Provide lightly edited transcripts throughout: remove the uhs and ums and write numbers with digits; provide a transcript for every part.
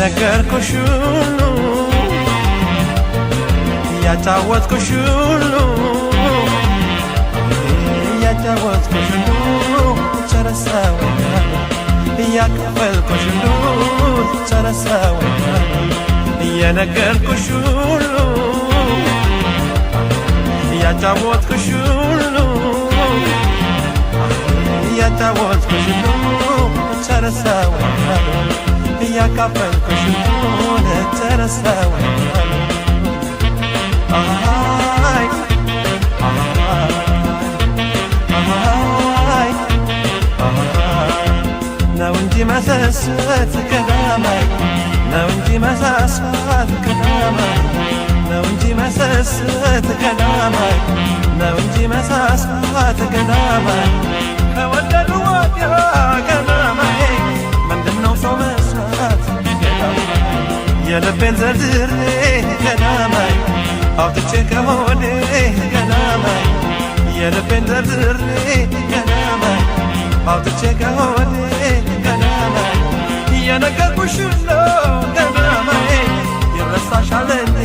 የነገርኩሽ ሁሉ ያጫወትኩሽ ሁሉ ያጫወትኩሽ ሁሉ ጨረሰውኛል ያከፈልኩሽ ሁሉ ጨረሰውኛል የነገርኩሽ ሁሉ ያጫወትኩሽ ሁሉ ያጫወትኩሽ ሁሉ ጨረሰውኛል ያከፈልኩሽ ሁሉ ጨረሰውኛል ነው እንጂ መሰሰት ከዳማይ ነው እንጂ መሳሳት ከዳማይ ነው እንጂ መሰሰት ከዳማይ ነው እንጂ መሳሳት ከዳማይ ከወደዱ ወዲያ ከዳማይ ምንድነው ሰው መሳት ከዳማይ የልቤን ዘርዝሬ ከዳማይ አውጥቼ ከሆዴ ከዳማይ የልቤን ዘርዝሬ ከዳማይ አውጥቼ ከሆዴ ከዳማይ የነገርኩሽ ነው ከዳማይ ይረሳሻል እንዴ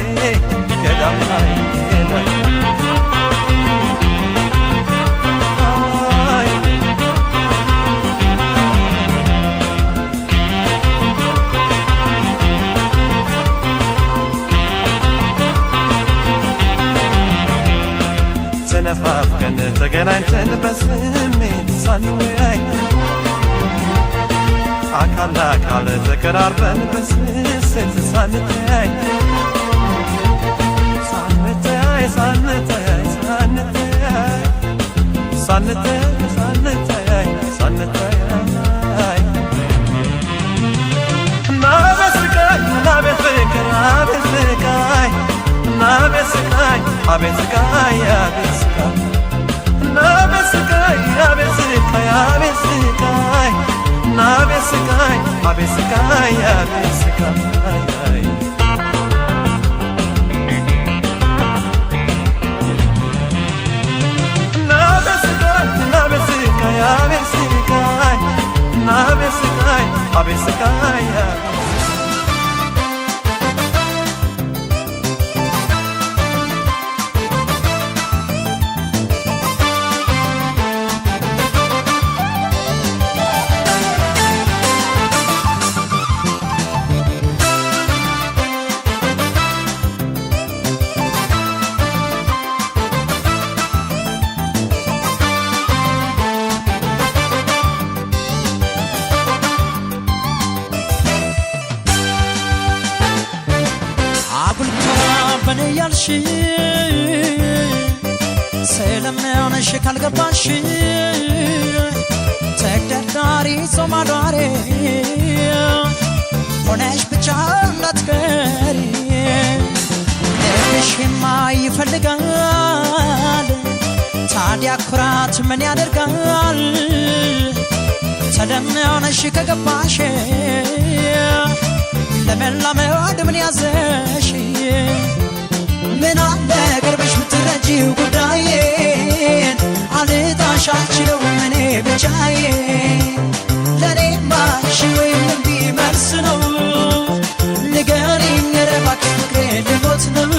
ከዳማይ ተነፋፍቀን ተገናኝተን በስሜት ሳንወያይ አካል ለአካል ተቀራርበን በስስት ሳንተያይ ሳንተያይ ሳንተያይ ሳንተያይ ሳንተያይ ሳንተያይ ሳንተያይ ናቤት ስቃይ ናቤት ፍቅር አቤት ስቃይ ናቤት ስቃይ አቤት ስቃይ አቤት ስቃይ ናቤት ስቃይ አቤት ስቃይ አቤት ስቃይ ናቤት ስቃይ አቤት ስቃይ አቤት ስቃይ ናቤት ስቃይ ናቤት ስቃይ አቤት ስቃይ ናቤት ስቃይ አቤት ስቃይ ያልሽ ስለሚሆንሽ ካልገባሽ ተግደርዳሪ ጾማዳሪ ሆነሽ ብቻ እንዳትቀሪ ልብሽማ ይፈልጋል ታዲያ ኩራት ምን ያደርጋል ስለሚሆንሽ ከገባሽ ለመላመድ ምን ያዘሽ ምን አለ ቅርብሽ ምትረጂው ጉዳዬን አልጣሽ አልችለው እኔ ብቻዬን ለኔማ እሺ ወይም እምቢ መልስ ነው ንገሪኝ ኧረ እባክሽ ፍቅሬ ልሞት ነው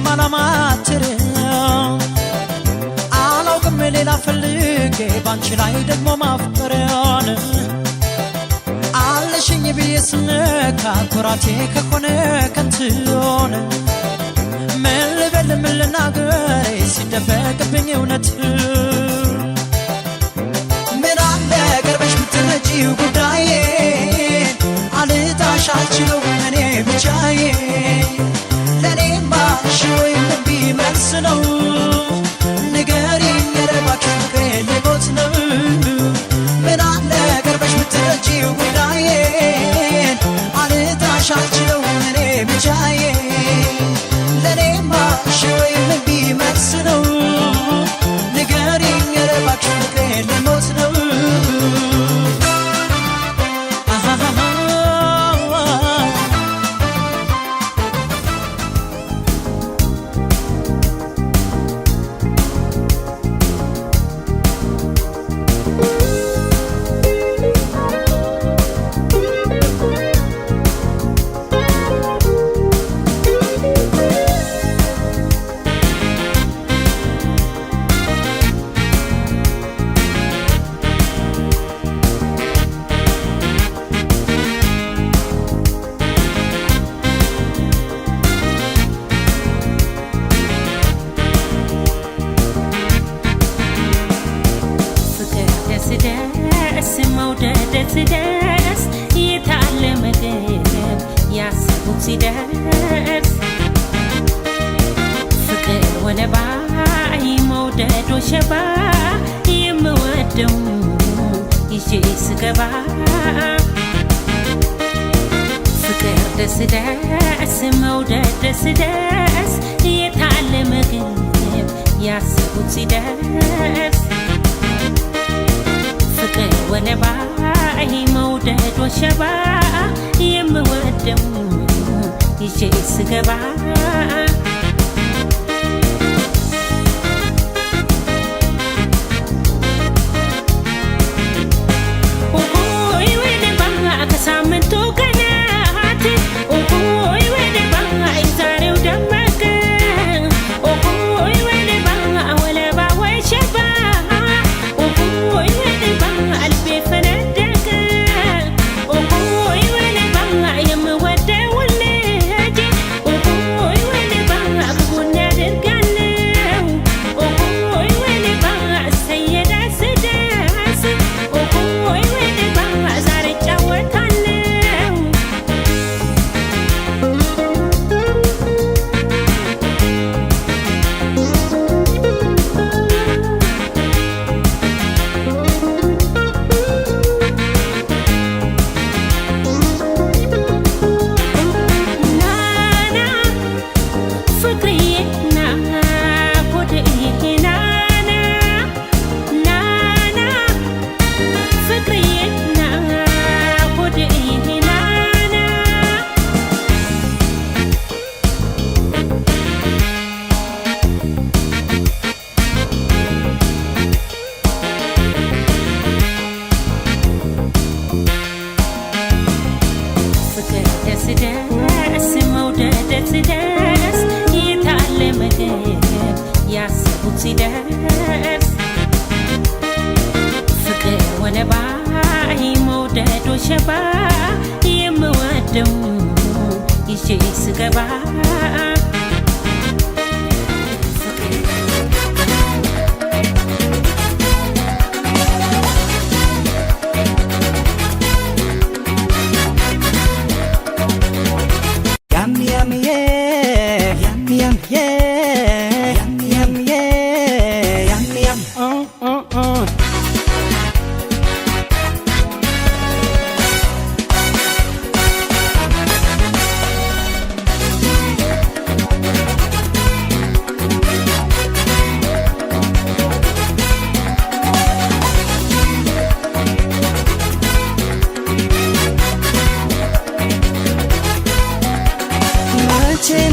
ማላማትር አላውቅም ሌላ ፈልጌ ባንቺ ላይ ደግሞ ማፍቀሪያን አለሽኝ ብዬ ስነካ ኩራቴ ከሆነ ከንቱን ምን ልበል ምን ልናገር ሲደበቅብኝ እውነት ምን አለ ቅርብሽ ምትረጂው ጉዳዬን አልጣሽ አልችለው እኔ ብቻዬን ለኔማ እሺ ወይም እምቢ መልስ ነው ንገሪኝ ኧረ እባክሽ ፍቅሬ ልሞት ነው ምን አለ ቅርበሽ ምትረጂው ጉዳዬን አልጣሽ አልችለው እኔ ብቻዬን ለኔማ እሺ ወይም እምቢ መልስ ነው ንገሪኝ ኧረ እባክሽ ፍቅሬ ልሞት ነው ሸባ የምወደው ይዤ ስገባ ፍቅር ደስ ደስ መውደድ ደስ ደስ የታለ ምግብ ያሰቡት ሲደርስ ፍቅር ወለባ መውደድ ወሸባ የምወደው ይዤ ስገባ ሳምንቱ ቀናት ኦሆይ ወለባ ዛሬው ደመቀ ኦሆይ ወለባ ወለባ ወሸባ ኦሆይ ወለባ ልቤ ፈነደቀ ኦሆይ ወለባ የምወደው ልጅ ኦሆይ ወለባ ክፉን ያደርጋለው ኦሆይ ወለባ እሰየ ደስ ደስ ኦሆይ ወለባ ዛሬ ጫወታ ደስ መውደድ ደስ ደስ የታለ ምግብ ያሰቡት ሲደርስ ፍቅር ወለባ መውደድ ወሸባ የምወደው ይዤ ስገባ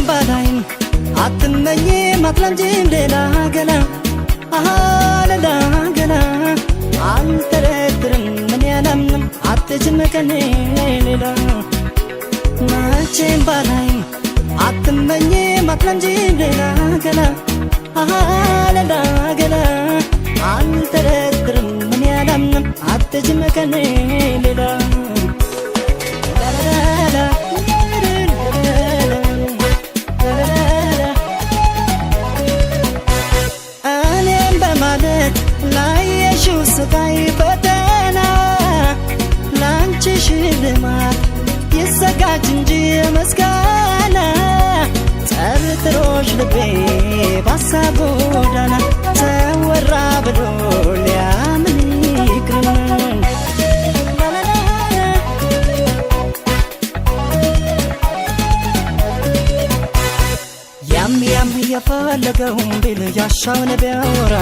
ባላይም አትመኝም አትለምጂም ሌላ ገላ ሌላ ገላ አልጠረጥርም ምን ያላምንም አትችም ከኔ ሌላ መቼም ባላይም አትመኝም አትለምጂም ሌላ ገላ ሌላ ገላ አልጠረጥርም ምን ያላምንም አትችም ከኔ ሌላ ስቃይ ፈተና ላንቺ ሽልማት ይዘጋጅ እንጂ ምስጋና ጠርጥሮሽ ልቤ ባሳብ ጎዳና ተወራ ብሎ ሊያምን ይቅርም ያም የፈለገውን ቢል ያሻውን ቢያወራ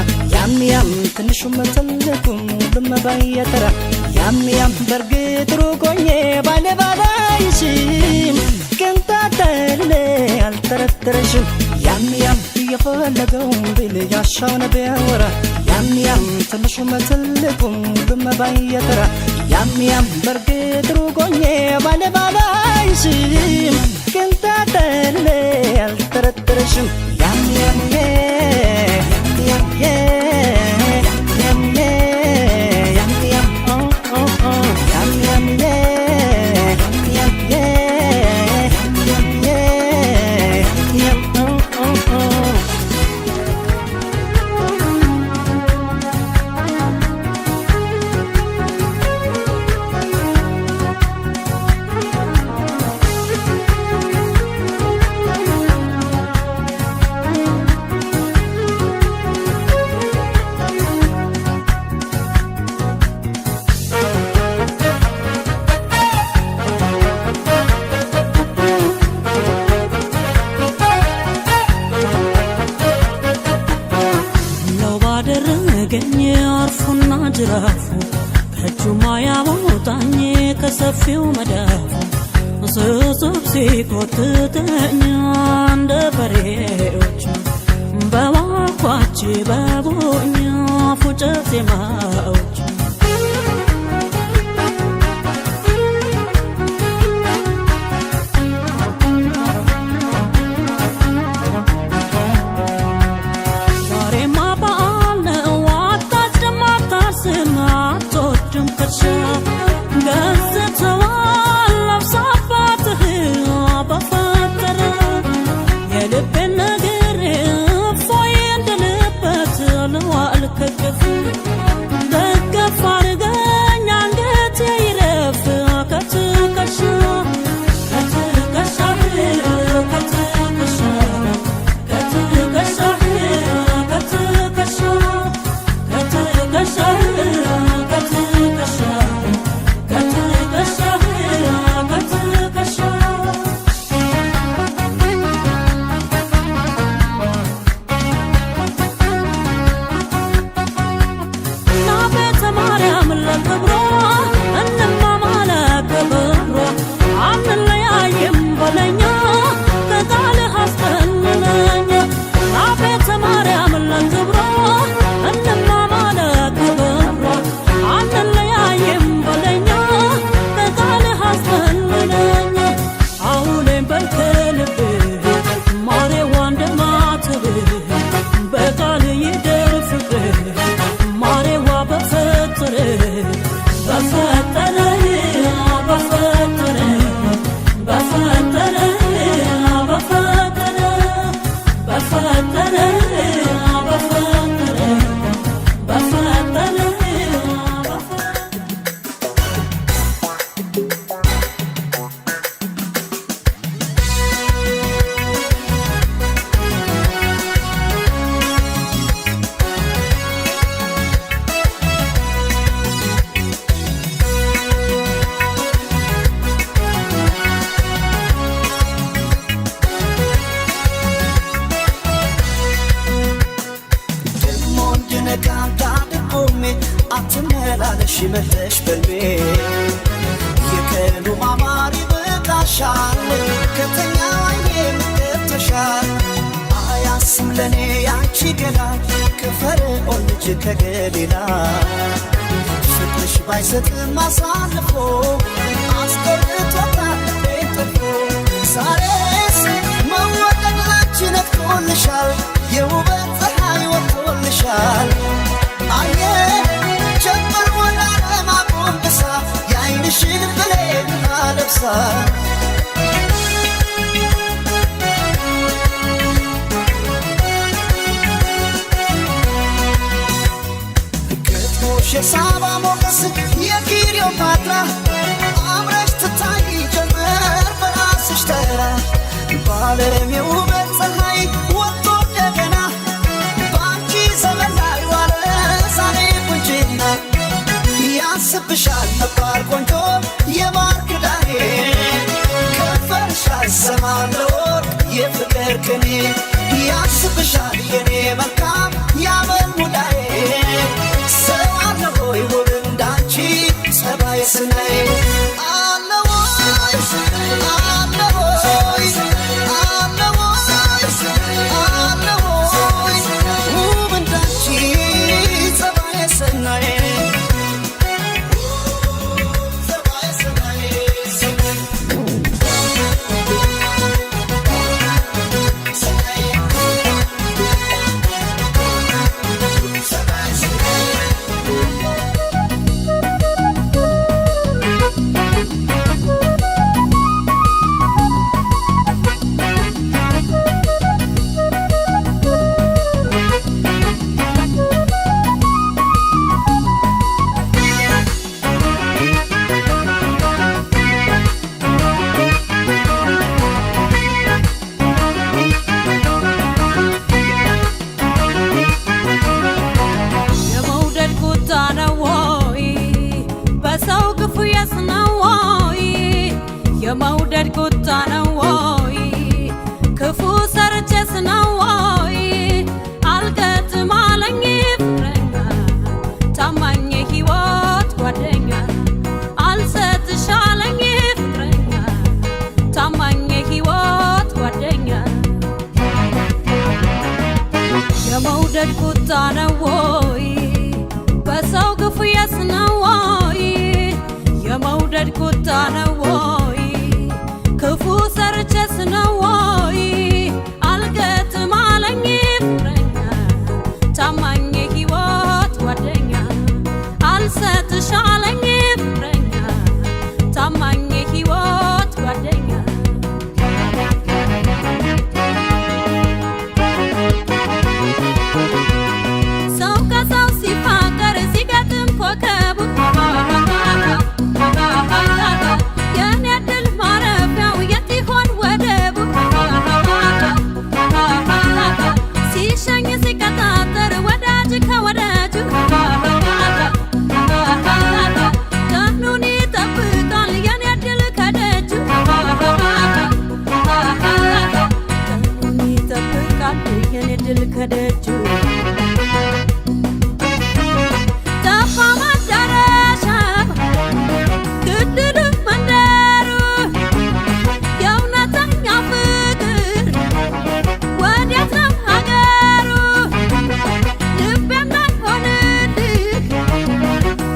ያም ትንሹም ትልቁም ሁሉም ባየተራ ያም በርግጥ ሩቆኜ ባለባላይሽም ቅንጣጠል አልጠረጥረሽም ያም የፈለገውን ቢል ያሻውን ቢያወራ ያም ትንሹም ትልቁም ሁሉም ባየተራ ያም በርግጥ ሩቆኜ ባለባላይሽም ቅንጣጠል አልጠረጥረሽም ያም ጅራፉ ከእጁማ ያወጣኝ ከሰፊው መዳፉ ስስብ ሲኮትተኝ እንደ በሬዎች በዋኳች በቦኛ ፉጨት ዜማዎች ዛሬማ በዓል ነው አታጭድም አታርስም አትወድም ከርሻ ገዝተዋል ለብሳባትህ በፈጠረ የልቤን ነገር እፎይ እንድልበት ልዋል ከገፍ ደገፍ አድርገኝ አንገቴ ይረፍ ከትከሻ ከትከሻህ ከትከሻ ከትከሻህ ከትከሻ ከትከሻህ ከትከሻ አትመላለሽ መለሽ በልቤ የቀኑ ማማሪ በቃሻል ከተኛ አይኔ ምገብተሻል አያስም ለኔ ያንቺ ገላ ከፈርዖን ልጅ ከገሊላ ፍቅርሽ ባይሰጥም አሳልፎ አስቀርቶታል ቤተፎ ዛሬስ መወደድ ላንቺ ነጥቆልሻል የውበት ፀሐይ ወጥቶልሻል አየ ጀመር ወደ ዓለም አጎንብሳ የዓይንሽን ብሌን አለብሳ ግጥሞሽ የሳባ ሞገስ የክሊዮፓትራ አምረሽ ትታይ ጀመር በራስሽ ተራ በዓለም የውበት ፀሐይ ወጥቶ እንደገና በአንቺ ዘመን ላይ ዋለ ዛሬ ቁንጅና ያስብሻል ነባር ቆንጆ የማር ክዳኔ ከንፈርሽ አይሰማም ለወርቅ የፍቅር ቅኔ ያስብሻል የኔ መልካም ያመል ሙዳዬ ሰው አለ ሆይ ውብ እንዳንቺ ጸባይ ስናይ አለ ወይ አለ ወይ አለ ወይ አለ ወይ ውብ እንዳንቺ ጸባይ ስናይ የመውደድ ቁጣ ነው ወይ ክፉ ሰርቼስ ነው ወይ አልገጥም አለኝ ፍቅረኛ ታማኝ የመውደድ ቁጣ ነው ወይ በሰው ግፍ ነው ወይ የመውደድ ቁጣ ነው ወይ ክፉ ሰርቼስ ነው ወይ አልገጥም አለኝ ፍቅረኛ ታማኝ ሕይወት ጓደኛ አልሰጥሽ አለኝ ፍቅረኛ ታማኝ ሕይወት ጓደኛ ሰው ከሰው ሲፋቀር ሲገጥም ኮከቡ የኔ ድል ማረፊያው የት ይሆን ወደቡ ሲሸኝ ሲቀጣጠር ወዳጅ ከወዳጁ ቀኑን ይጠብቃል የኔ ድል ከደጁ ቀኑን ይጠብቃል የኔ ድል ከደጁ ጠፋ መዳረሻ ግድል መንደሩ የእውነተኛ ፍቅር ወዴት ነው ሀገሩ ልቤ እንዳይሆንልህ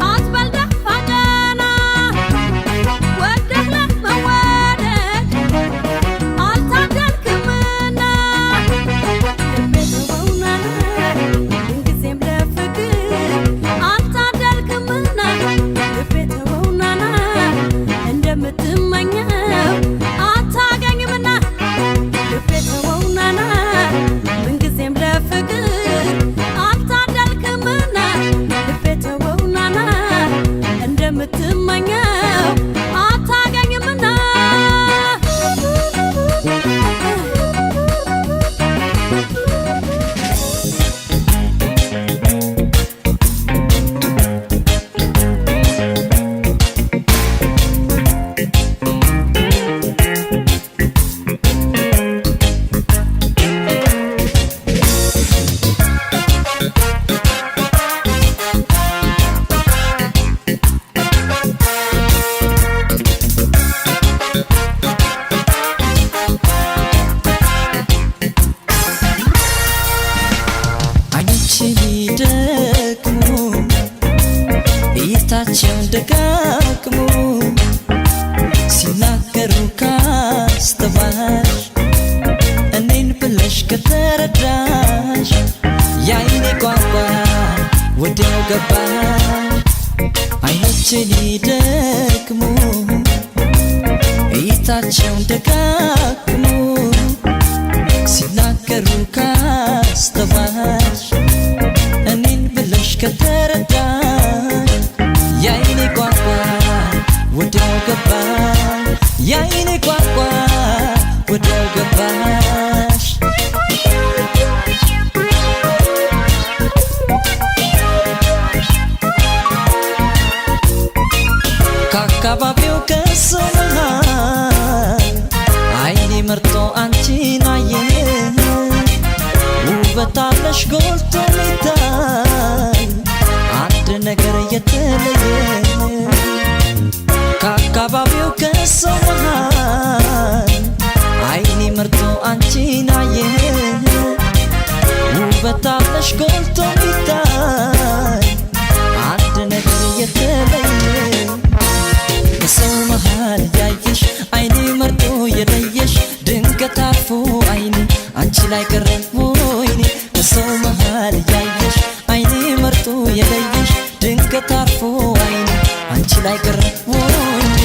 አትበል ደፋ ቀና ወደህ ለመወደድ አልታደልክምና ልቤ ተወውና ምንጊዜም ለፍቅር አልታደልክምና ልቤ ተወውና እንደምትመኘው አታገኝምና ልቤ ተወውና ምንጊዜም ለፍቅር አልታደልክምና ልቤ ተወውና እንደምትመኘው አታገኝምና አይኖቼ ሊደክሙ እይታቸውን ደጋግሙ ሲናገሩ ካስተዋልሽ እኔን ብለሽ ከተረዳሽ የዓይኔ ቋንቋ ወዲያው ገባሽ አይኖቼ ሊደክሙ እይታቸውን ደጋግሙ ሲናገሩ ካስተዋልሽ እኔን ብለሽ ከተረዳሽ የዓይኔ ቋንቋ ወዲያው ገባሽ የዓይኔ ቋንቋ ወዲያው ገባሽ ከአካባቢው ከሰው መሃል ዓይኔ መርጦ አንቺን አየ ውበት አለሽ ጎልቶ ሚታይ አንድ ነገር የተለየ ከአካባቢው ከሰው መሃል ዓይኔ መርጦ አንቺን አየ ውበት አለሽ ጎልቶ ሚታይ አንድ ነገር የተለየ ከሰው መሃል ያየሽ ዓይኔ መርጦ የለየሽ ድንገት አርፎ ዓይኔ አንቺ ላይ ቀረ ወይኔ ከሰው መሃል ያየሽ ዓይኔ መርጦ የለየሽ ድንገት አርፎ ዓይኔ አንቺ ላይ ቀረ ወይኔ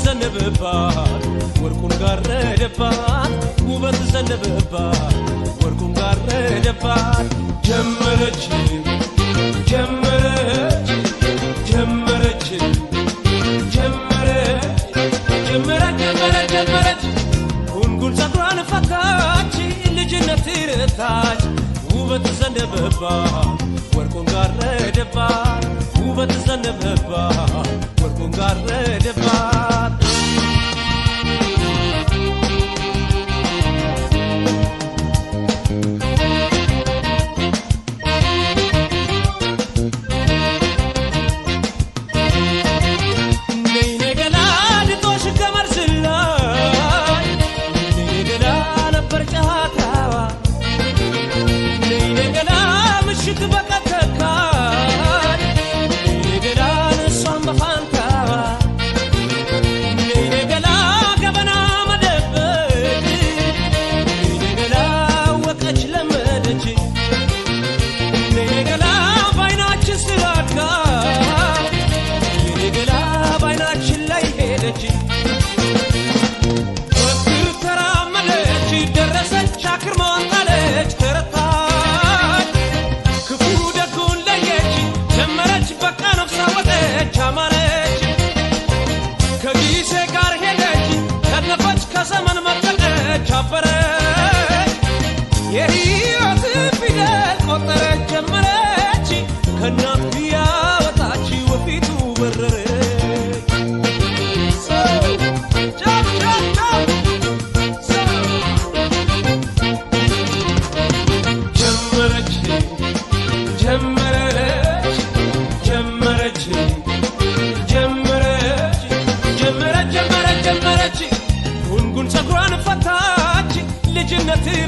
ዘነበባት ወርቁን ጋረደባት ውበት ዘነበባት ደባል ጀመረች ጀመረች ጀመረች ጀመረች ጀመረች ጀመረች ጀመረች ጉንጉን ፀጉሯን ፈታች ልጅነት ረታች ውበት ዘነበባት ወርቁን ጋረደባት ውበት ዘነበባት ወርቁን ጋረደባት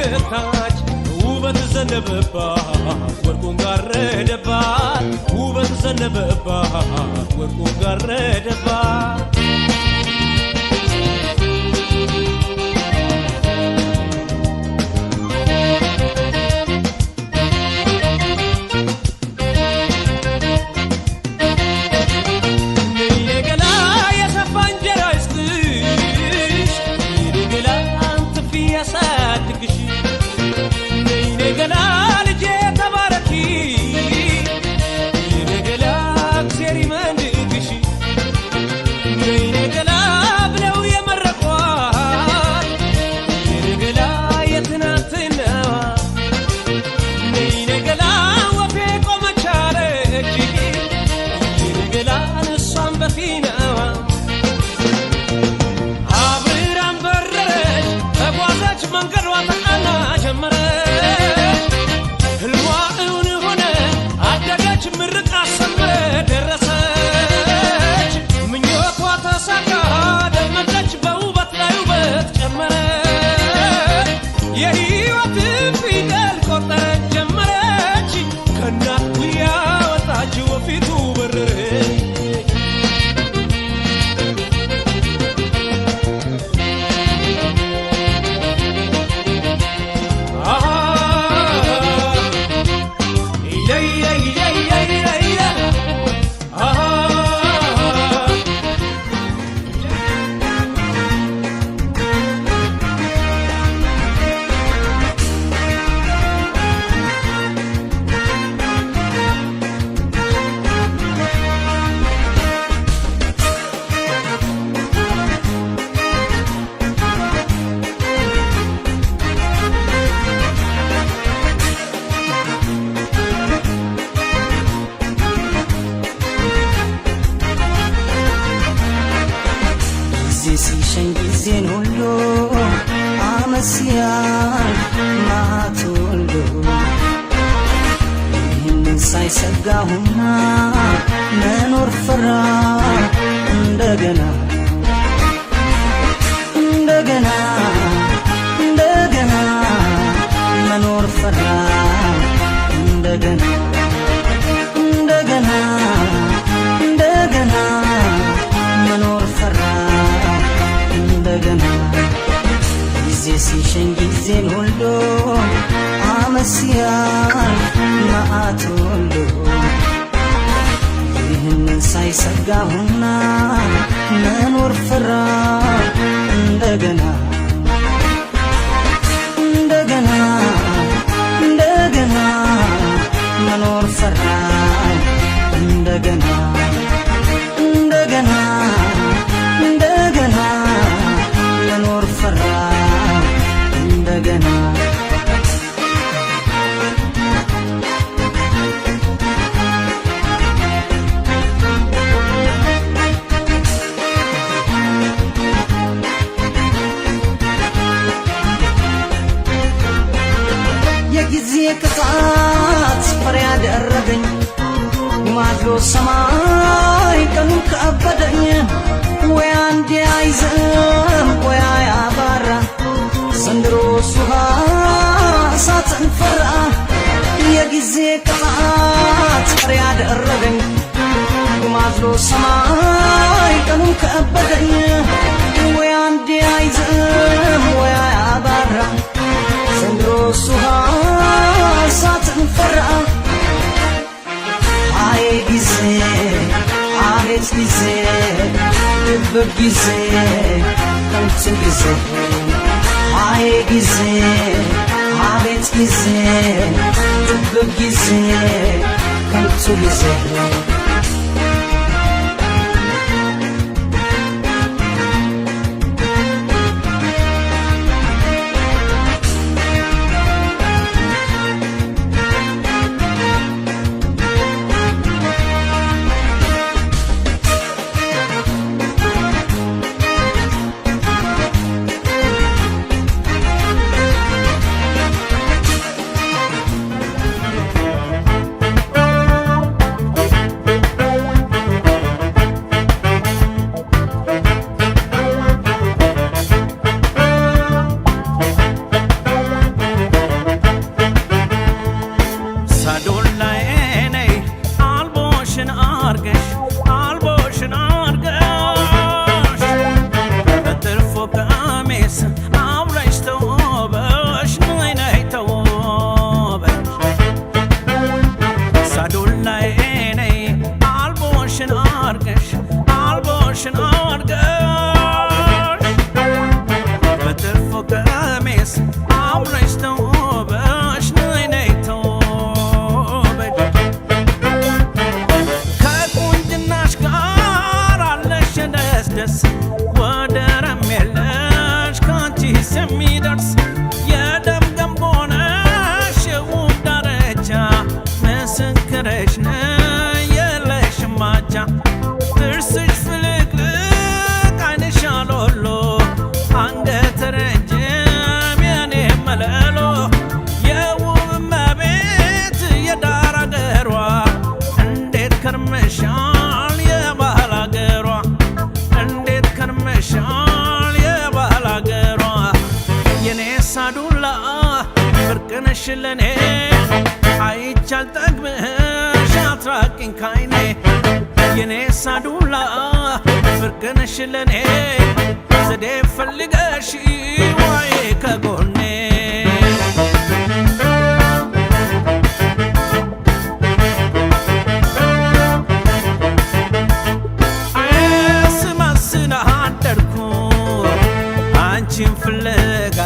ረታች ውበት ዘነበባት ወርቁን ጋረደባት ውበት ዘነበባት ወርቁን ጋረደባት ጊዜን ሁሉ አመስያን ማቱሉ ይህንን ሳይሰጋሁና መኖር ፈራ እንደገና እንደገና እንደገና መኖር ፈራ እንደገና እንደገና እንደገና መኖር ፈራ እንደገና ጊዜ ሲሸኝ ጊዜን ሁሉ አመስያን መዓት ሁሉ ይህንን ሳይሰጋሁና መኖር ፈራ እንደገና እንደገና እንደገና የጊዜ ቅጣት ፍሬ ያደረገኝ ማድሎ ሰማይ ቀኑ ከበደኝ ወይ አንዴ አይዘም ወይ አያባራ ዘንድሮ ሱሃ ሳትን ፈራ የጊዜ ቅጣት ፍሬ ያደረገኝ ማድሎ ሰማይ ቀኑ ከበደኝ ወይ አንዴ አይዘም ወይ አያባራ ዘንድሮ ሱሃ ሳትን ፈራ አይ ጊዜ አቤት ጊዜ ድብቅ ጊዜ ከንቱ ጊዜ አይ ጊዜ አቤት ጊዜ ድብቅ ጊዜ ከንቱ ጊዜ ሽለኔ አይቻል ጠግብሽ አትራቂኝ ካይኔ የኔ ሳዱላ ፍርቅነሽ ለኔ ዘዴ ፈልገሽ ዋይ ከጎኔ ስማስና አደርኩ አንቺን ፍለጋ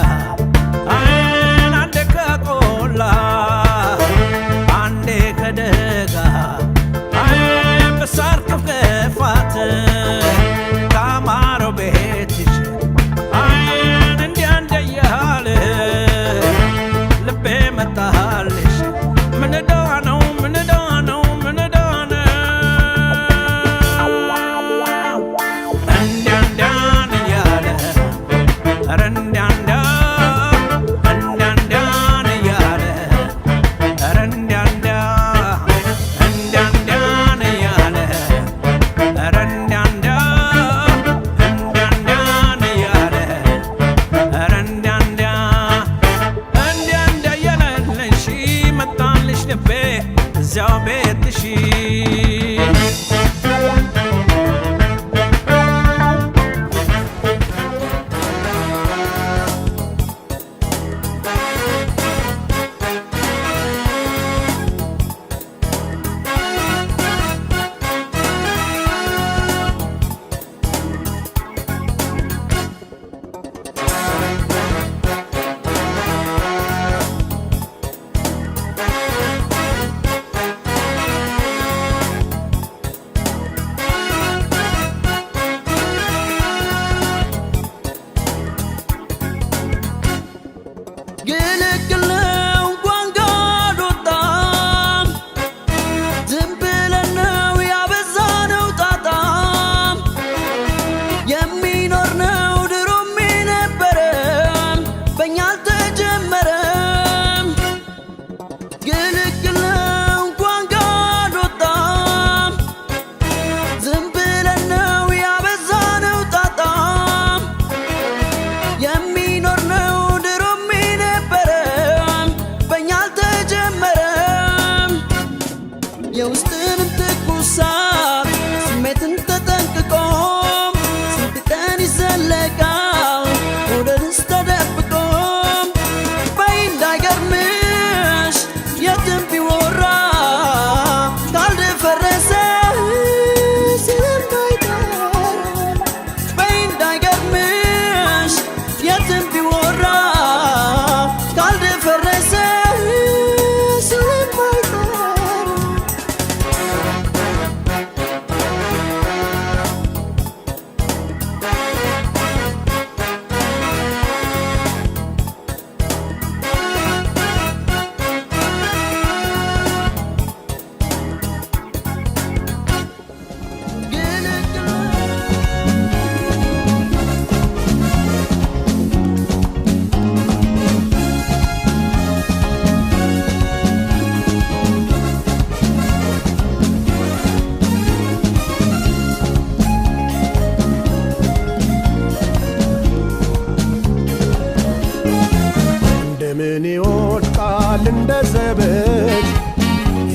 ወድቃል እንደ ዘበት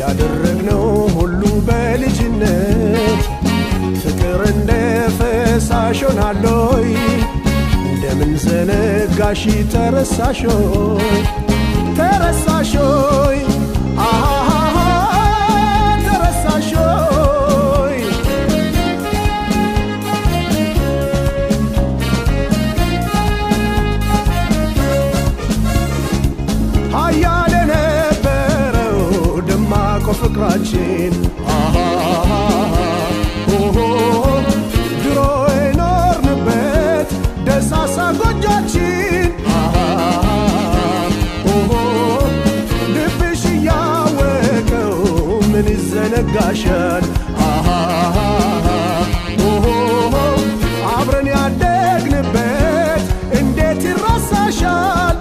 ያደረግነው ሁሉ በልጅነት ፍቅር እንደ ፈሳሽ ሆናለይ እንደምን ዘነጋሽ ተረሳሾይ ተረሳሾይ ተረሳሾይ ሀያል የነበረው ደማቆ ፍቅራችን ድሮ የኖርንበት ደሳሳ ጎጆችን ልብሽ እያወቀው ምን ይዘነጋሻል አብረን ያደግንበት እንዴት ይረሳሻል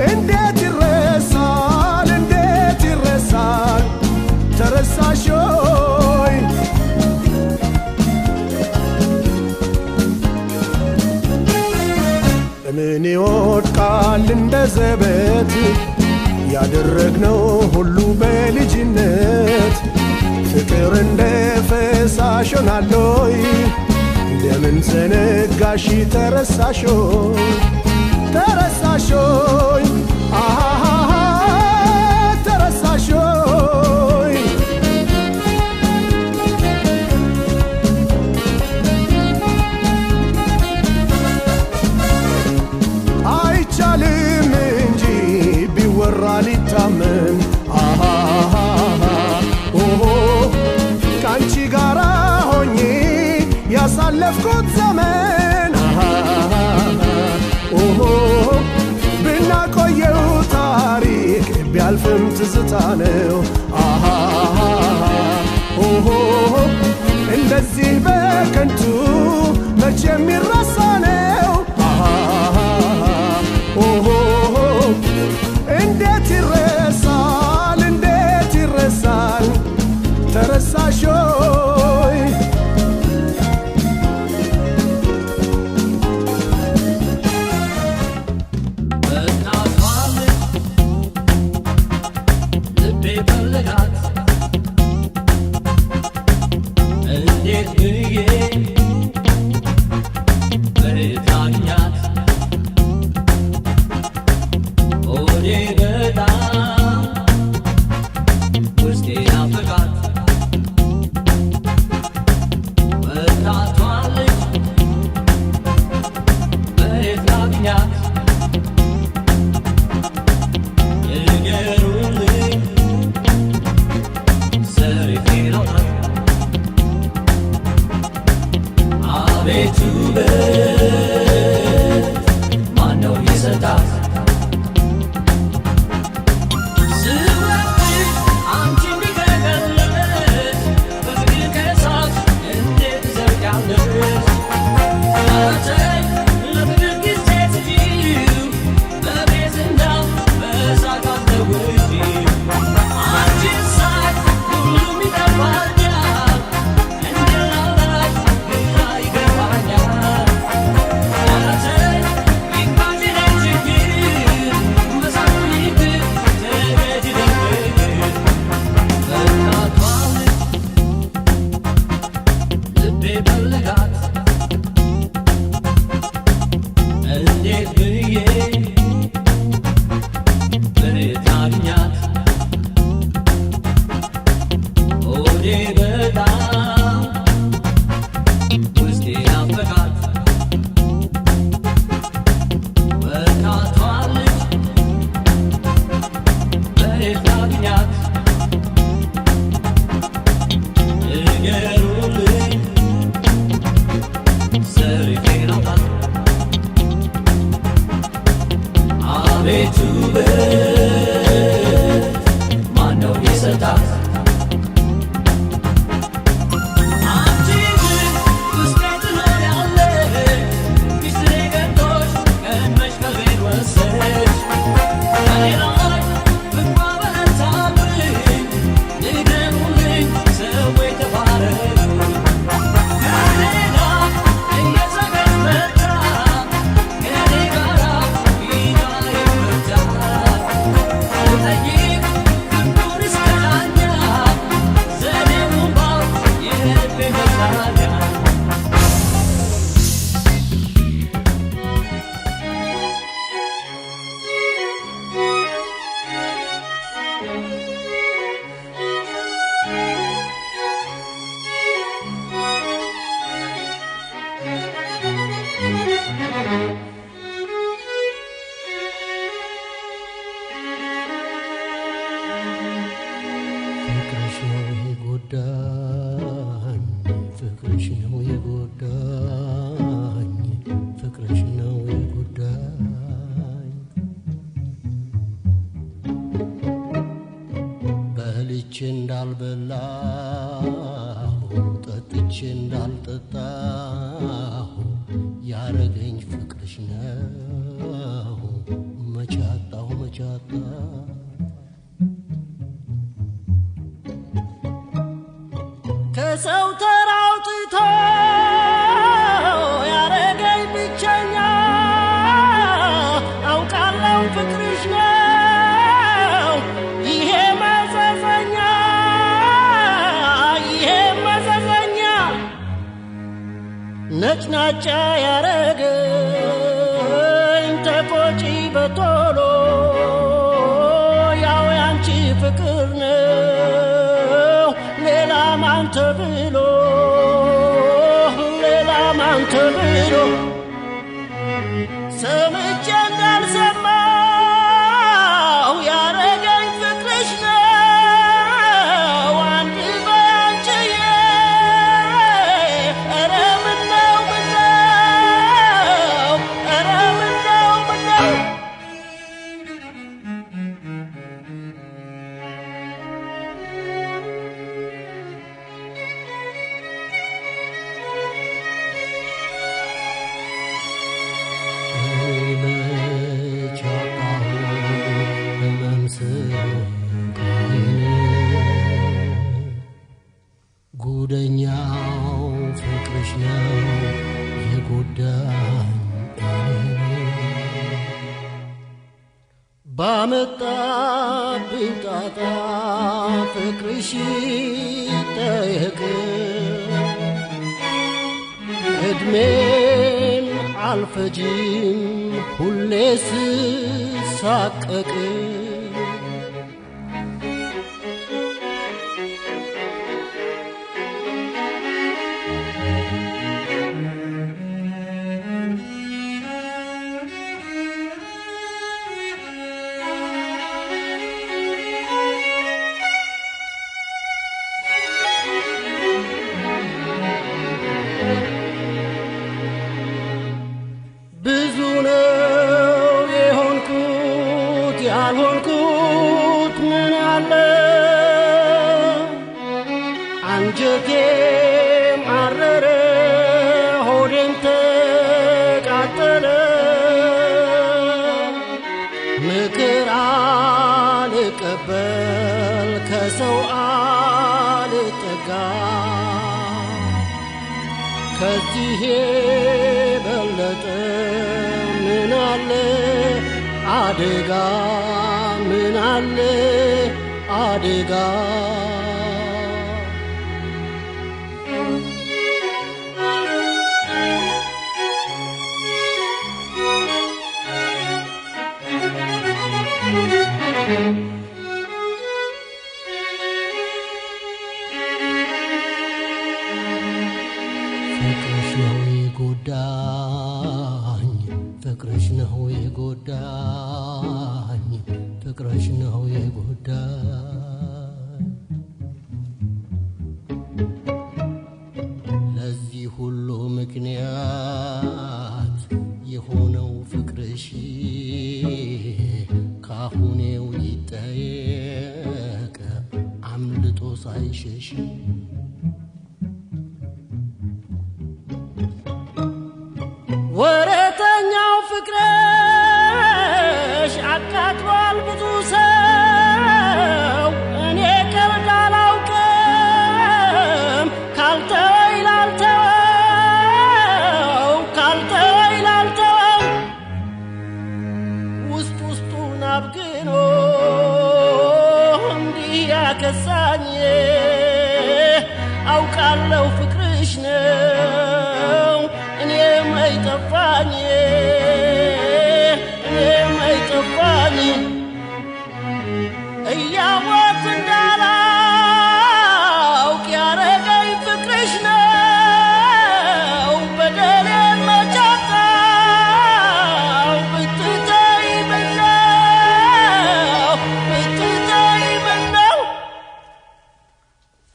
እንዴት ይረሳል እንዴት ይረሳል ተረሳሾይ ምን ይወድቃል እንደ ዘበት ያደረግነው ሁሉ በልጅነት ፍቅር እንደ ፈሳሽ ሆናለይ እንደምን ዘነጋሽ ተረሳሾይ ተረሳሾይ ተረሳሾይ አይቻልም እንጂ ቢወራ ሊታመን ከአንቺ ጋራ ሆኜ ያሳለፍኩት ዘመን ብናቆየው ታሪክ ቢያልፍም ትዝታ ነው እንደዚህ በከንቱ መቼ የሚረሳ ነው እንዴት ይረሳል እንዴት ይረሳል ተረሳሾይ እንዳልበላሁ ጠጥቼ እንዳልጠጣሁ ያረገኝ ፍቅርሽ ነው መቻጣሁ መቻጣ ከሰው ተራውጥቶ ያረገኝ ብቸኛ አውቃለሁ ፍቅርሽ ነው ይሄ መዘዘኛ ነጭናጫ ያረገኝ ተቆጪ በቶሎ ያው ያንቺ ፍቅር ነው ሌላ ማን ተብሎ ሰምቼ እንዳልሰማሁ ያረገኝ ፍቅርሽ ነው አንድ በያንቺዬ ኧረ ምነው ኧረ ምነው ጉደኛው ፍቅርሽ ነው የጎዳኝ ባመጣብኝ ጣጣ ፍቅርሽ ይጠየቅ እድሜን አልፈጅም ሁሌ ስሳቀቅ ብዙ ነው የሆንኩት ያልሆንኩት ምን አለ አንጀቴም አረረ ሆዴም ተቃጠለ ምክር አልቀበል ከሰው አልጠጋ ከዚህ የበለጠ ምን አለ አደጋ ምን አለ አደጋ ፍቅርሽ ነው የጎዳኝ ፍቅርሽ ነው የጎዳኝ ፍቅርሽ ነው የጎዳኝ ለዚህ ሁሉ ምክንያት የሆነው ፍቅርሽ ካሁኔው ይጠየቅ አምልጦ ሳይሸሽ ወረተኛው ፍቅርሽ አቃጥሏል ብዙ ሰው እኔ ቀልድ አላውቅም ካልተወኝ ላልተወው ውስጥ ውስጡን አብግኖ እንዲህ ያከሳኝ አውቃለሁ ፍቅርሽ ነው እኔም አይጠፋኝ እያወቅሁ እንዳላውቅ ያረገኝ ፍቅርሽ ነው በደሌን መቻጣው ብትተይ ምነው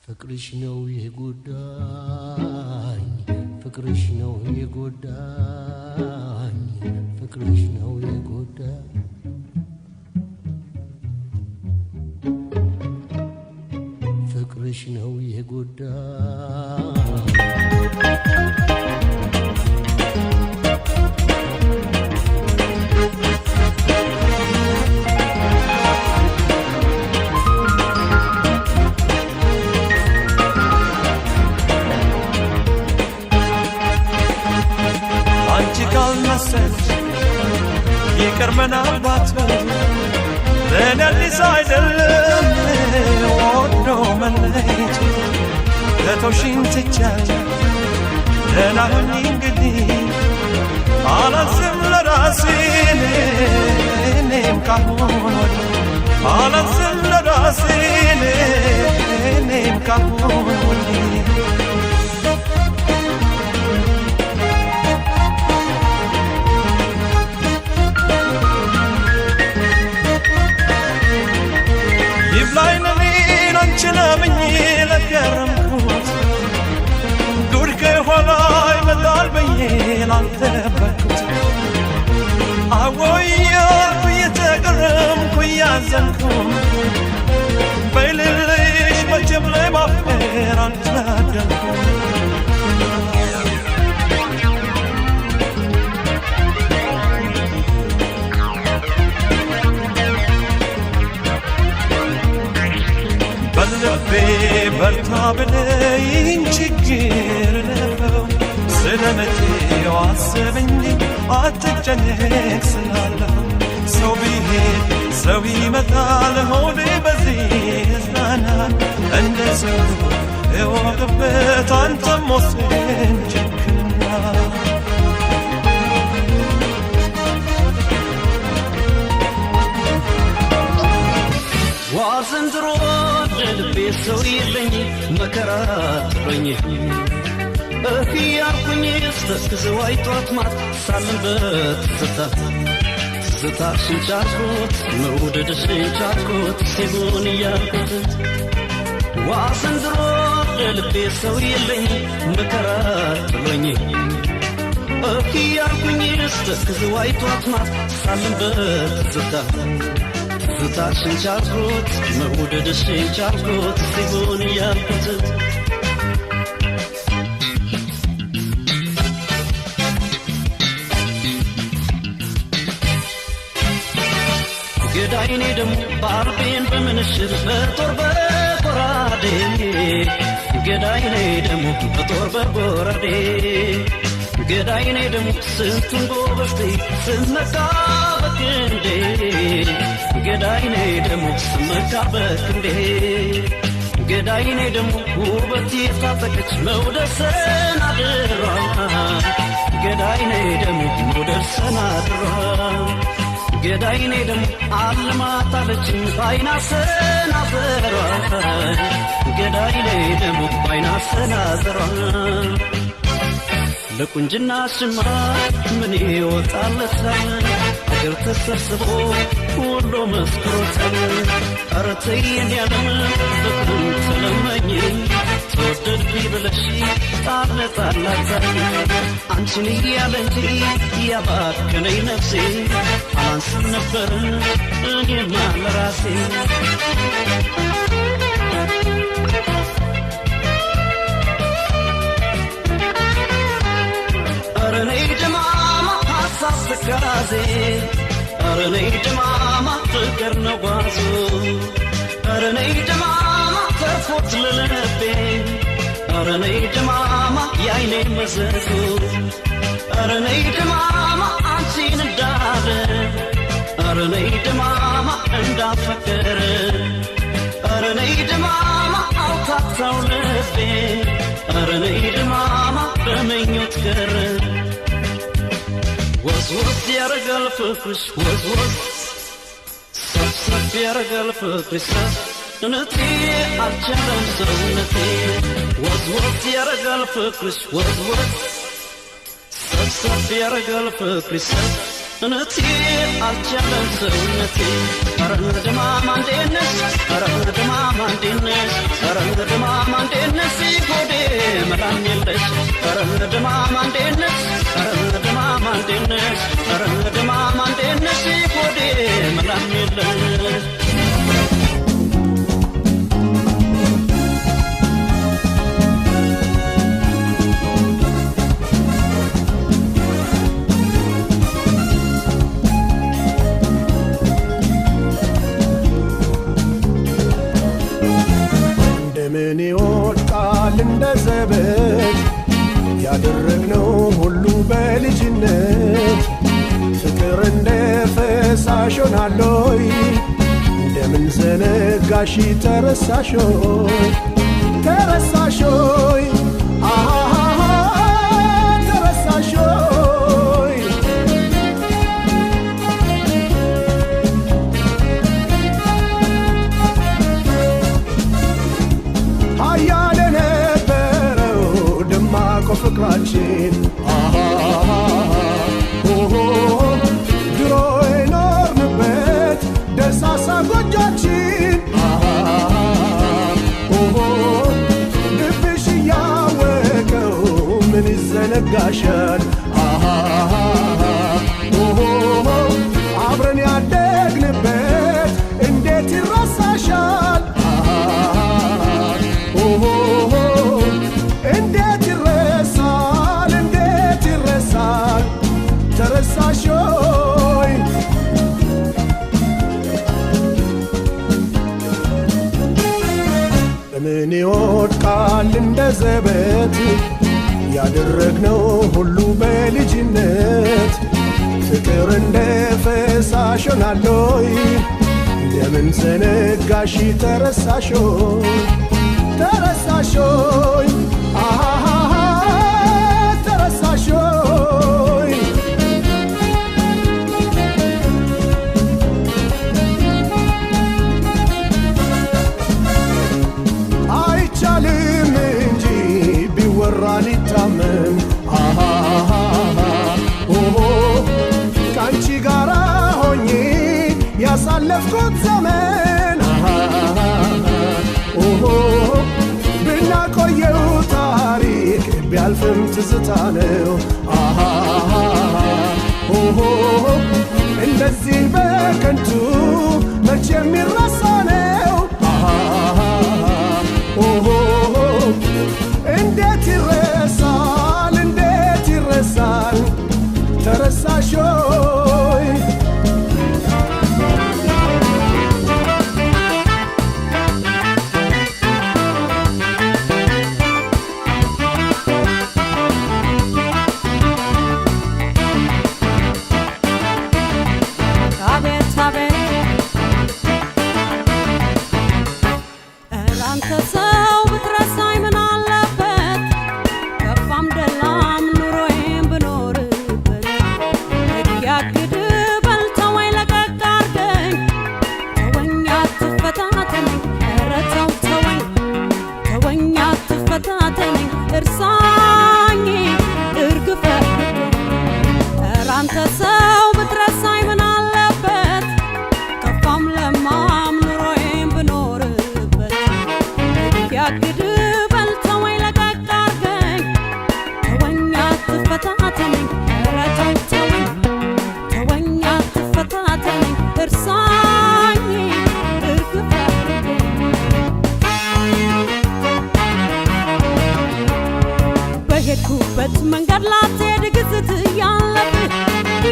ፍቅርሽ ነው የጎዳኝ ፍቅርሽ ነው የጎዳኝ ፍቅርሽ ነው የጎዳኝ ፍቅርሽ ነው የጎዳ ይቀርመናል ባትበል ለእኔ አዲስ አይደለም ወዶ መለየቱ ለተውሽኝ ትቻለሁ ደህና ሁኚ እንግዲህ አላዝም ለራሴ እኔም ካሁን ወዲህ አላዝም ለራሴ እኔም ካሁን ወዲህ ይብላይነኔን አንችለምኝ ለገረምኩት ዱር ከኋላ ይመጣል ብዬ ላልጠበቅኩት አወያልኩ እየተገረምኩ እያዘንኩ በይልልሽ መቼም ላይ ማፍቀር አልታደልኩም በልቤ በርታ ብለኝ ችግር ለፈው ስለመቼው አስበኝ አትጨነቅ ስላለሁ ሰው ቢሄድ ሰው ይመጣል ሆዴ በዚህ ይጽናናል እንደ ሰው እወቅበት አንተም ወስን ችክና ዋዘንድሮ ልቤ ሰው የለኝ መከራ ጥሎኝ እያልኩኝ ስተክዘው አይቷት ማት ሳልንበት ትዝታሽን ቻልኩት መውደድሽን ቻልኩት ሲሆን እያልኩት ዋዘንድሮ ልቤ ሰው የለኝ መከራ ጥሎኝ እያልኩኝ ስተክዘው አይቷት ማት ሳልንበት ትዝታሽን ቻልኩት መውደድሽን ቻልኩት ሲሆን እያልኩት ገዳይኔ ደሞ ባርቤን በምንሽር በጦር በጎራዴ ገዳይኔ ደሞ በጦር በጎራዴ ገዳይኔ ደሞ ስንቱን ጎበዝቴ ስመካ በክንዴ ገዳይኔ ደሞ ስመካ በክንዴ ገዳይኔ ደሞ ውበት የታጠቀች መውደድ ሰናድሯ ገዳይኔ ደሞ መውደድ ሰናድሯ ገዳይኔ ደሞ አልማታለችኝ ባይና ሰናዘሯ ገዳይኔ ደሞ ባይና ሰናዘሯ ለቁንጅና ሽማ ምን ይወጣለታል እግር ተሰብስቦ ሁሉ መስክሮታል ኧረ ተይኝ ያለም ፍቅሩን ተለመኝ ተወደድኩኝ ብለሽ ጣለጣላታኝ አንቺን እያለ እንጂ ያባከነኝ ነፍሴ አላንስም ነበር እኔማ ለራሴ ነይ ድማማ ሐሳብ ትካዜ ኧረ ነይ ድማማ ፍቅር ነው ጓዙ ኧረ ነይ ድማማ ተርፎት ለልቤ ኧረ ነይ ድማማ የዓይኔ መዘዙ ኧረ ነይ ድማማ አንቺን እንዳለ ኧረ ነይ ድማማ እንዳፈቀረ ኧረ ነይ ድማማ አውታታው ልቤ ኧረ ነይ ድማማ በምኞት ቀረ ወዝወዝ ያረጋል ፍቅርሽ ወዝወዝ ሰብሰብ ያረጋል ፍቅርሽ ሰውነቴ አልቻለም ሰውነቴ ወዝወዝ ያረጋል ፍቅርሽ ወዝወዝ ሰብሰብ ያረጋል ፍቅርሽ ሰውነቴ አልቻለም ሰውነቴ ኧረ ድማማ እንዴት ነሽ ኧረ ድማማ እንዴት ነሽ ኧረ ድማማ እንዴት ነሽ ሆዴ መላም የለሽ ኧረ ድማማ እንዴት ነሽ ኧረ ድማማ እንዴት ነሽ ኧረ ድማማ እንዴት ነሽ ሆዴ መላም የለሽ በልጅነት ፍቅር እንደ ፈሳሽ ሆናለይ እንደምን ዘነጋሽ ተረሳሾይ ተረሳሾይ ተረሳሾይ ሀያል የነበረው ደማቆ ፍቅራችን ድሮ የኖርንበት ደሳሳ ጎጆችን ልብሽ እያወቀው ምን ይዘነጋሻል አብረን ያደግንበት እንዴት ይረሳሻል እንዴት ይረሳል እንዴት ይረሳል ተረሳሾይ ምን ይወድቃል እንደ ዘበት ያደረግነው ሁሉ በልጅነት ፍቅር እንደ ፈሳሽ ሆናለይ እንደምን ዘነጋሽ ተረሳሾይ ተረሳሾይ ተረሳሾይ አይቻልም እንጂ ቢወራ ሊታመን ከአንቺ ጋራ ሆኜ ያሳለፍኩት ዘመን ብናቆየው ታሪክ ቢያልፍም ትዝታ ነው እንደዚህ በከንቱ መቼ የሚረሳ ነው እንዴት ይረሳል እንዴት ይረሳል ተረሳሾይ አቤት አቤት እራንተ ሰው ብትረሳኝ ምን አለበት ከፋም ደላም ኑሮዬን ብኖርበት እያግድ በልተወኝ ለቀቅ አርገኝ ተወኝ አትፈታተነኝ ኧረ ተው ተወኝ ተወኝ አትፈታተነኝ እርሳኝ እርግፈ እራንተ ሰው ብትረሳኝ ምን አለበት ከፋም ለማም ኑሮዬን ብኖርበት ያግድ በልተወኝ ለቀቅ አርገኝ ተወኝ አትፈታተነኝ ኧረ ተው ተወኝ ተወኝ አትፈታተነኝ እርሳኝ እርግፍ በሄድኩበት መንገድ ላትሄድ ግዝት እያለብህ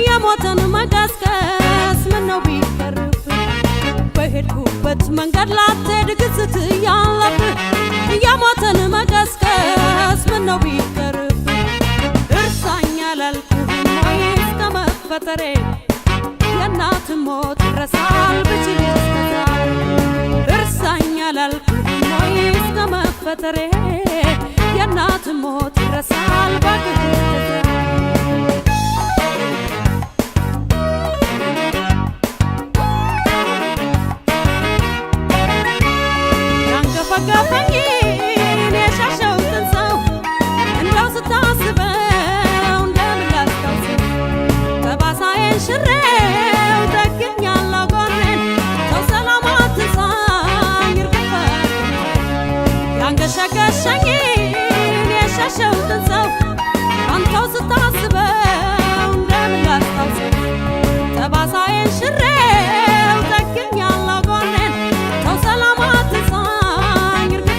የሞተን መቀስቀስ ምነው ቢቀርብህ በሄድኩበት መንገድ ላትሄድ ግዝት እያለብህ የሞተን መቀስቀስ ምነው ቢቀርብህ እርሳኝ አላልኩህም ወይ እስከ መፈጠሬ የእናት ሞት ይረሳል ብችል እስከዛሬ እርሳኝ አላልኩህም ወይ እስከ መፈጠሬ የእናት ሞት ይረሳል ባክህ ያንገፈገፈኝን የሻሸሁትን ሰው እንደው ስታስበው እንደምን ላስታውሰው ጠባሳዬን ሽሬው ደግኛለሁ ጎኔን ሰው ሰላም አትንሳኝ እርግፈት ያንገሸገሸኝን የሻሸሁትን ሰው አንተው ስታስበው እንደምን ላስታውሰው ጠባሳዬን ሽሬው ደግኛለሁ ጎኔን ሰው ሰላም አትንሳኝ እርግፈት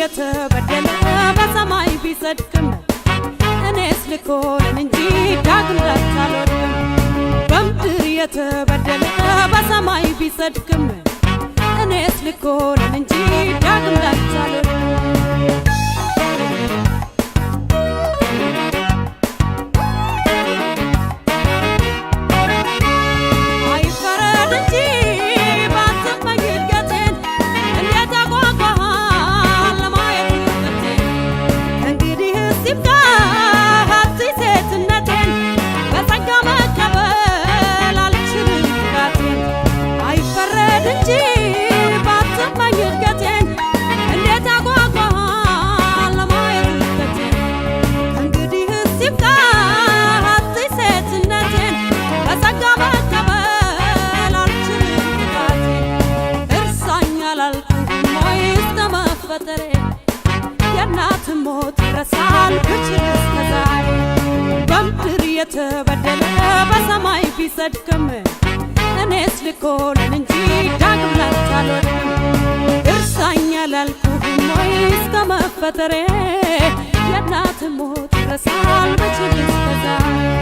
የተበደለ በሰማይ ቢጸድቅም እኔስ ልኮንን እንጂ ዳግም ላታልወድቅም በምድር የተበደለ በሰማይ ቢጸድቅም እኔስ ልኮንን እንጂ ዳግም ላታልወድቅም የተበደለ በሰማይ ቢጸድቅም እኔስ ልኮንን እንጂ ዳግም ላታልወድቅም እርሳኝ አላልኩህም ወይ እስከ መፈጠሬ የእናት ሞት ይረሳል መቼም እስከ ዛሬ